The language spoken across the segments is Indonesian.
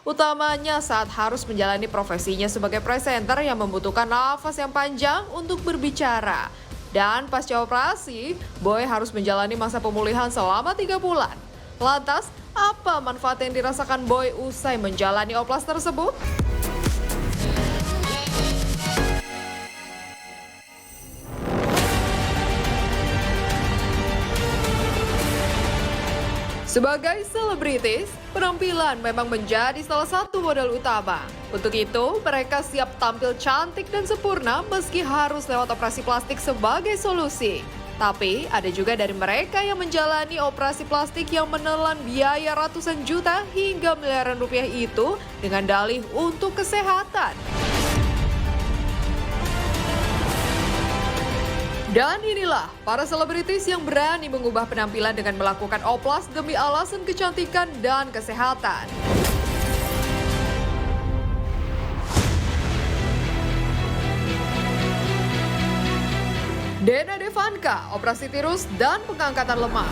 utamanya saat harus menjalani profesinya sebagai presenter yang membutuhkan nafas yang panjang untuk berbicara. Dan pasca operasi, Boy harus menjalani masa pemulihan selama 3 bulan. Lantas, apa manfaat yang dirasakan Boy usai menjalani oplas tersebut? Sebagai selebritis, penampilan memang menjadi salah satu modal utama. Untuk itu, mereka siap tampil cantik dan sempurna meski harus lewat operasi plastik sebagai solusi. Tapi, ada juga dari mereka yang menjalani operasi plastik yang menelan biaya ratusan juta hingga miliaran rupiah itu dengan dalih untuk kesehatan. Dan inilah para selebritis yang berani mengubah penampilan dengan melakukan oplas demi alasan kecantikan dan kesehatan. Dena Devanka, operasi tirus dan pengangkatan lemak.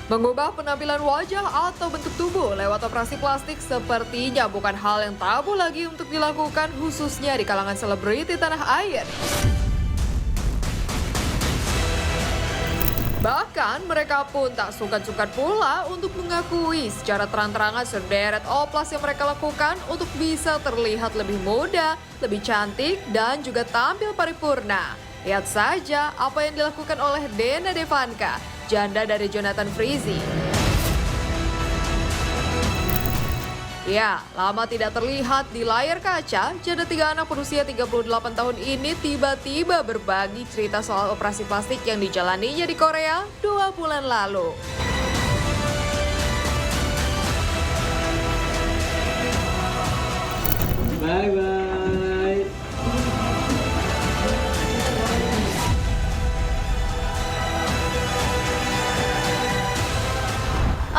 Mengubah penampilan wajah atau bentuk tubuh lewat operasi plastik sepertinya bukan hal yang tabu lagi untuk dilakukan khususnya di kalangan selebriti tanah air. Bahkan mereka pun tak sungkan-sungkan pula untuk mengakui secara terang-terangan sederet oplas yang mereka lakukan untuk bisa terlihat lebih muda, lebih cantik, dan juga tampil paripurna. Lihat saja apa yang dilakukan oleh Dena Devanka, janda dari Jonathan Frizzy. Ya, lama tidak terlihat di layar kaca, janda 3 anak berusia 38 tahun ini tiba-tiba berbagi cerita soal operasi plastik yang dijalaninya di Korea 2 bulan lalu. Bye-bye.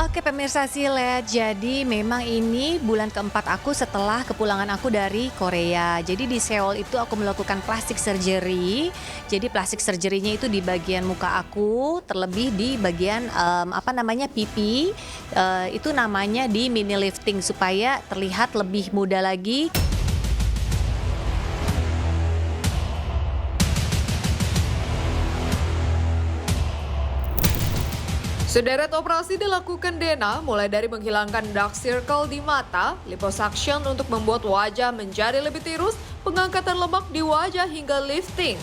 Oke pemirsa Silet, jadi memang ini bulan keempat aku setelah kepulangan aku dari Korea. Jadi di Seoul itu aku melakukan plastik surgery. Jadi plastik surgery-nya itu di bagian muka aku, terlebih di bagian pipi. Itu namanya di mini lifting supaya terlihat lebih muda lagi. Sederet operasi dilakukan Dena mulai dari menghilangkan dark circle di mata, liposuction untuk membuat wajah menjadi lebih tirus, pengangkatan lemak di wajah hingga lifting.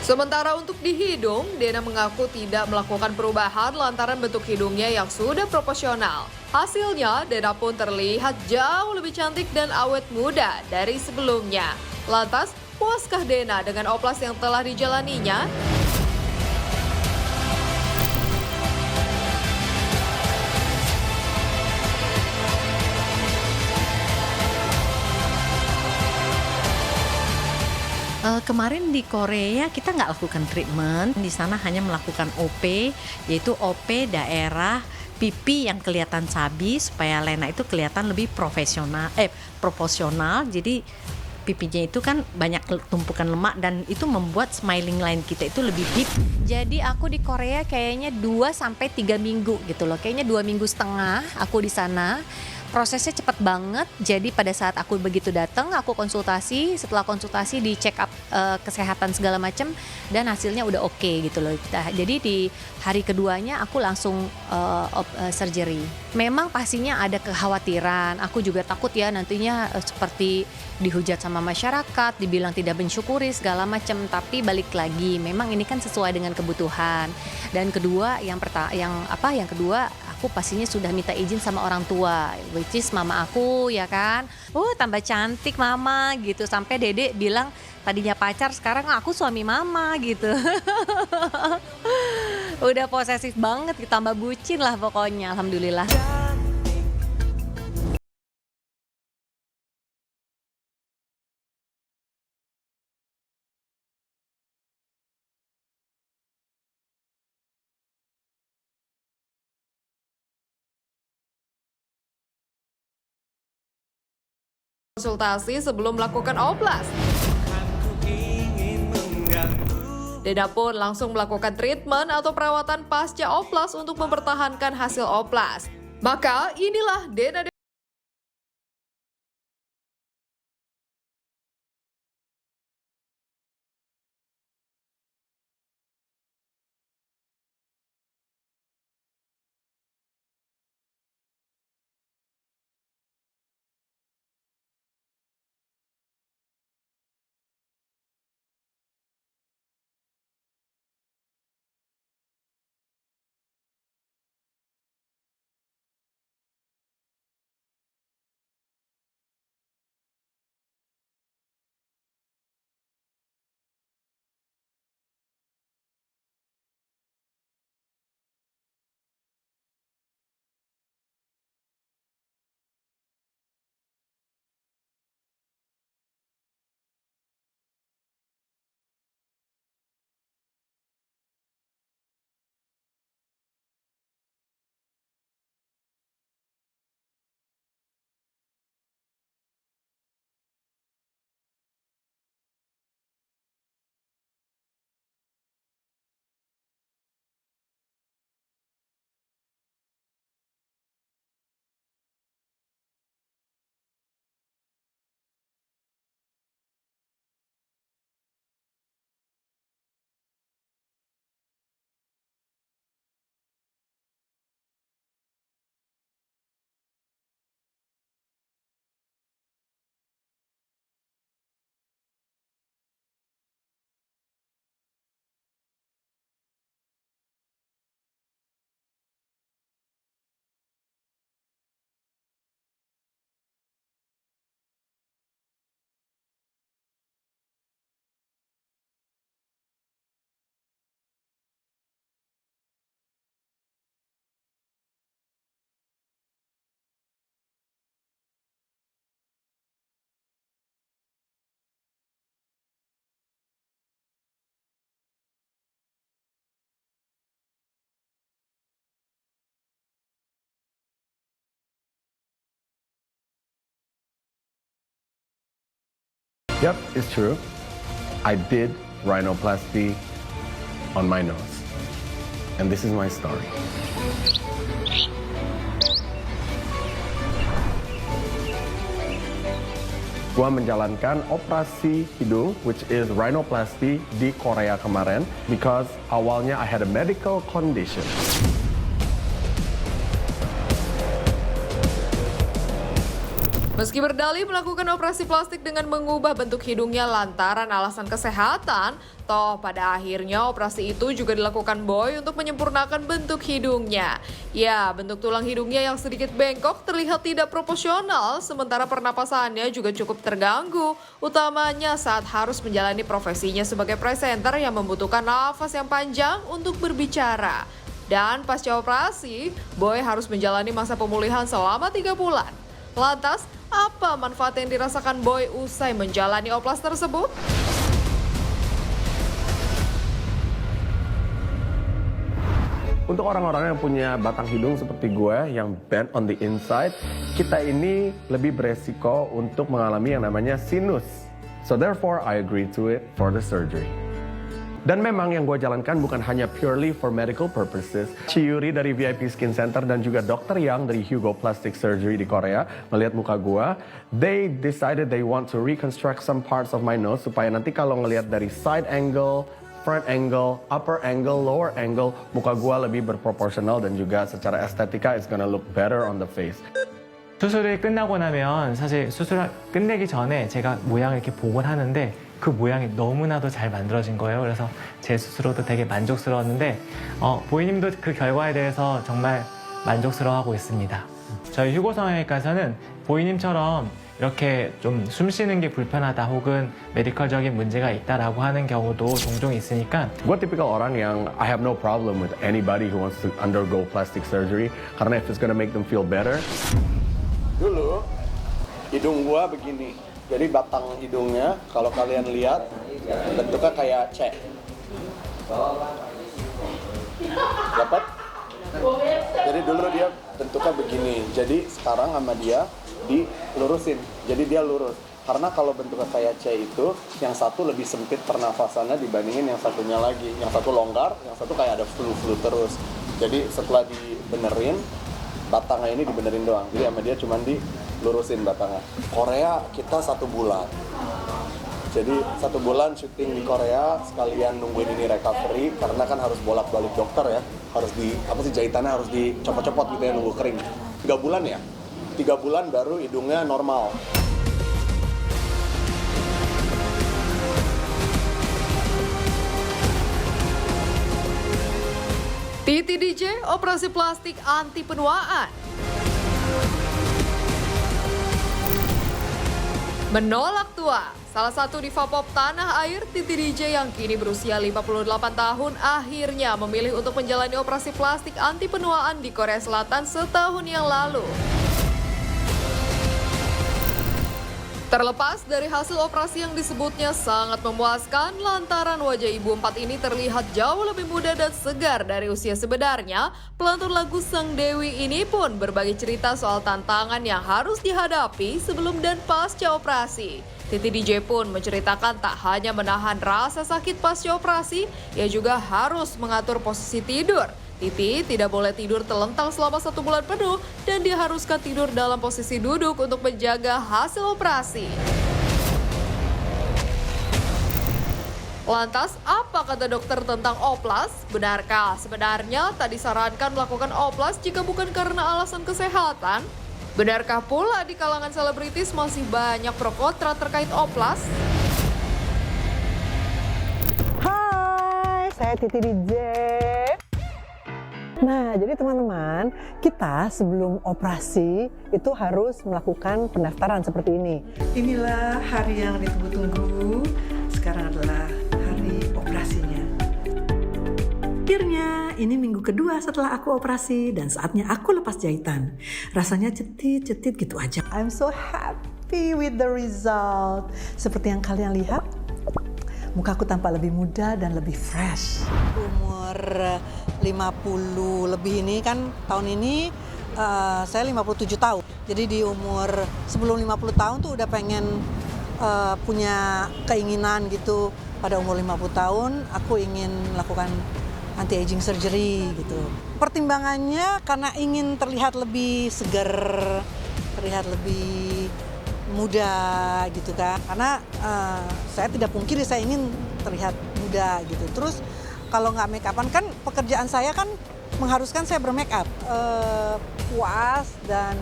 Sementara untuk di hidung, Dena mengaku tidak melakukan perubahan lantaran bentuk hidungnya yang sudah proporsional. Hasilnya, Dena pun terlihat jauh lebih cantik dan awet muda dari sebelumnya. Lantas, puaskah Dena dengan oplas yang telah dijalaninya? Kemarin di Korea kita nggak lakukan treatment, di sana hanya melakukan OP, yaitu OP daerah pipi yang kelihatan sabi supaya lena itu kelihatan lebih proporsional. Jadi pipinya itu kan banyak tumpukan lemak dan itu membuat smiling line kita itu lebih deep. Jadi aku di Korea kayaknya 2 sampai 3 minggu gitu loh. Kayaknya 2 minggu setengah aku di sana. Prosesnya cepat banget. Jadi pada saat aku begitu datang, aku konsultasi. Setelah konsultasi di check up kesehatan segala macam dan hasilnya udah oke gitu loh. Jadi di hari keduanya aku langsung surgery. Memang pastinya ada kekhawatiran. Aku juga takut ya nantinya seperti dihujat sama masyarakat, dibilang tidak mensyukuri segala macam. Tapi balik lagi, memang ini kan sesuai dengan kebutuhan. Dan kedua, yang kedua aku pastinya sudah minta izin sama orang tua, which is mama aku ya kan. Tambah cantik mama gitu. Sampai Dede bilang tadinya pacar sekarang aku suami mama gitu. Udah posesif banget, tambah bucin lah pokoknya, alhamdulillah. Konsultasi sebelum melakukan oplas. Dena pun langsung melakukan treatment atau perawatan pasca oplas untuk mempertahankan hasil oplas. Maka inilah Dena. Yep, it's true. I did rhinoplasty on my nose. And this is my story. Gua menjalankan operasi hidung, which is rhinoplasty di Korea kemarin, because awalnya I had a medical condition. Meski berdalih melakukan operasi plastik dengan mengubah bentuk hidungnya lantaran alasan kesehatan, toh pada akhirnya operasi itu juga dilakukan Boy untuk menyempurnakan bentuk hidungnya. Ya, bentuk tulang hidungnya yang sedikit bengkok terlihat tidak proporsional, sementara pernapasannya juga cukup terganggu, utamanya saat harus menjalani profesinya sebagai presenter yang membutuhkan nafas yang panjang untuk berbicara. Dan pasca operasi, Boy harus menjalani masa pemulihan selama 3 bulan. Lantas, apa manfaat yang dirasakan Boy usai menjalani oplas tersebut? Untuk orang-orang yang punya batang hidung seperti gue yang bent on the inside, kita ini lebih beresiko untuk mengalami yang namanya sinus. So therefore, I agree to it for the surgery. Dan memang yang gue jalankan bukan hanya purely for medical purposes. Chiyuri dari VIP Skin Center dan juga Dr. Yang dari Hugo Plastic Surgery di Korea melihat muka gue, they decided they want to reconstruct some parts of my nose supaya nanti kalau ngelihat dari side angle, front angle, upper angle, lower angle, muka gue lebih berproporsional dan juga secara estetika it's gonna look better on the face. 수술이 끝나고 나면 사실 수술 끝내기 전에 제가 모양을 이렇게 보곤 하는데 그 모양이 너무나도 잘 만들어진 거예요. 그래서 제 스스로도 되게 만족스러웠는데 보이님도 그 결과에 대해서 정말 만족스러워하고 있습니다. 저희 휴고 성형외과에서는 보이님처럼 이렇게 좀 숨 쉬는 게 불편하다 혹은 메디컬적인 문제가 있다라고 하는 경우도 종종 있으니까 Gue tipikal orang yang I have no problem with anybody who wants to undergo plastic surgery karena if it's gonna make them feel better. Dulu hidung gua begini, jadi batang hidungnya kalau kalian lihat bentuknya kayak C. Dapat? Jadi dulu dia bentuknya begini, jadi sekarang sama dia dilurusin, jadi dia lurus. Karena kalau bentuknya kayak C itu, yang satu lebih sempit pernafasannya dibandingin yang satunya lagi. Yang satu longgar, yang satu kayak ada flu-flu terus. Jadi setelah dibenerin, batangnya ini dibenerin doang. Jadi sama dia cuma dilurusin batangnya. Korea kita 1 bulan. Jadi 1 bulan syuting di Korea, sekalian nungguin ini recovery. Karena kan harus bolak-balik dokter ya. Harus jahitannya harus dicopot-copot gitu ya, nunggu kering. 3 bulan ya? 3 bulan baru hidungnya normal. Titi DJ operasi plastik anti penuaan. Menolak tua, salah satu diva pop tanah air, Titi DJ yang kini berusia 58 tahun akhirnya memilih untuk menjalani operasi plastik anti penuaan di Korea Selatan setahun yang lalu. Terlepas dari hasil operasi yang disebutnya sangat memuaskan, lantaran wajah ibu 4 ini terlihat jauh lebih muda dan segar dari usia sebenarnya, pelantun lagu Sang Dewi ini pun berbagi cerita soal tantangan yang harus dihadapi sebelum dan pasca operasi. Titi DJ pun menceritakan tak hanya menahan rasa sakit pasca operasi, ia juga harus mengatur posisi tidur. Titi tidak boleh tidur telentang selama 1 bulan penuh dan diharuskan tidur dalam posisi duduk untuk menjaga hasil operasi. Lantas, apa kata dokter tentang oplas? Benarkah sebenarnya tak disarankan melakukan oplas jika bukan karena alasan kesehatan? Benarkah pula di kalangan selebritis masih banyak pro kontra terkait oplas? Hai, saya Titi DJ. Nah, jadi teman-teman, kita sebelum operasi itu harus melakukan pendaftaran seperti ini. Inilah hari yang ditunggu-tunggu, sekarang adalah hari operasinya. Akhirnya, ini minggu kedua setelah aku operasi dan saatnya aku lepas jahitan. Rasanya cetit-cetit gitu aja. I'm so happy with the result. Seperti yang kalian lihat, mukaku tampak lebih muda dan lebih fresh. Umur 50 lebih ini kan tahun ini saya 57 tahun. Jadi di umur sebelum 50 tahun tuh udah pengen punya keinginan gitu. Pada umur 50 tahun aku ingin melakukan anti-aging surgery gitu. Pertimbangannya karena ingin terlihat lebih segar, terlihat lebih muda gitu kan. Karena saya tidak pungkiri saya ingin terlihat muda gitu. Terus kalau nggak make upan kan pekerjaan saya kan mengharuskan saya bermake up. Puas dan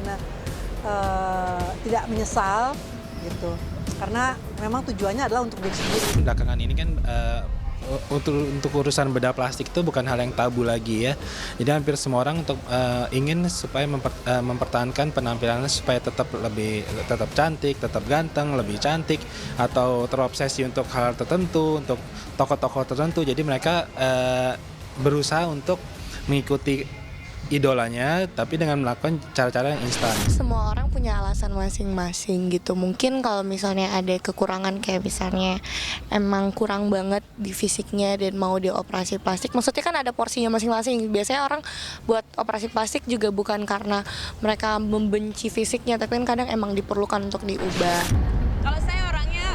tidak menyesal gitu. Karena memang tujuannya adalah untuk diri sendiri. Belakangan ini kan untuk urusan bedah plastik itu bukan hal yang tabu lagi ya. Jadi hampir semua orang ingin supaya mempertahankan penampilannya supaya tetap cantik, tetap ganteng, lebih cantik, atau terobsesi untuk hal tertentu, untuk tokoh-tokoh tertentu. Jadi mereka berusaha untuk mengikuti idolanya, tapi dengan melakukan cara-cara yang instan. Semua orang punya alasan masing-masing gitu. Mungkin kalau misalnya ada kekurangan kayak misalnya emang kurang banget di fisiknya dan mau dioperasi plastik, maksudnya kan ada porsinya masing-masing. Biasanya orang buat operasi plastik juga bukan karena mereka membenci fisiknya, tapi kan kadang emang diperlukan untuk diubah. Kalau saya orangnya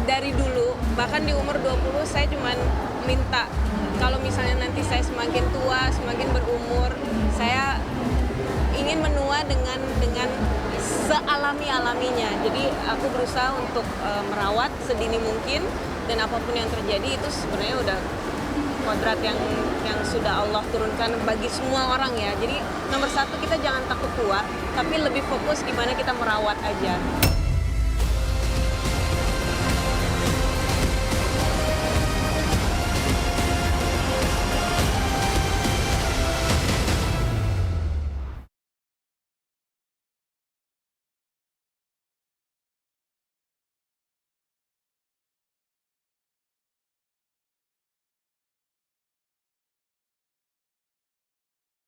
dari dulu, bahkan di umur 20 saya cuman minta kalau misalnya nanti saya semakin tua, semakin berumur, saya ingin menua dengan sealami-alaminya. Jadi aku berusaha untuk merawat sedini mungkin, dan apapun yang terjadi itu sebenarnya udah kodrat yang sudah Allah turunkan bagi semua orang ya. Jadi nomor 1 kita jangan takut tua, tapi lebih fokus gimana kita merawat aja.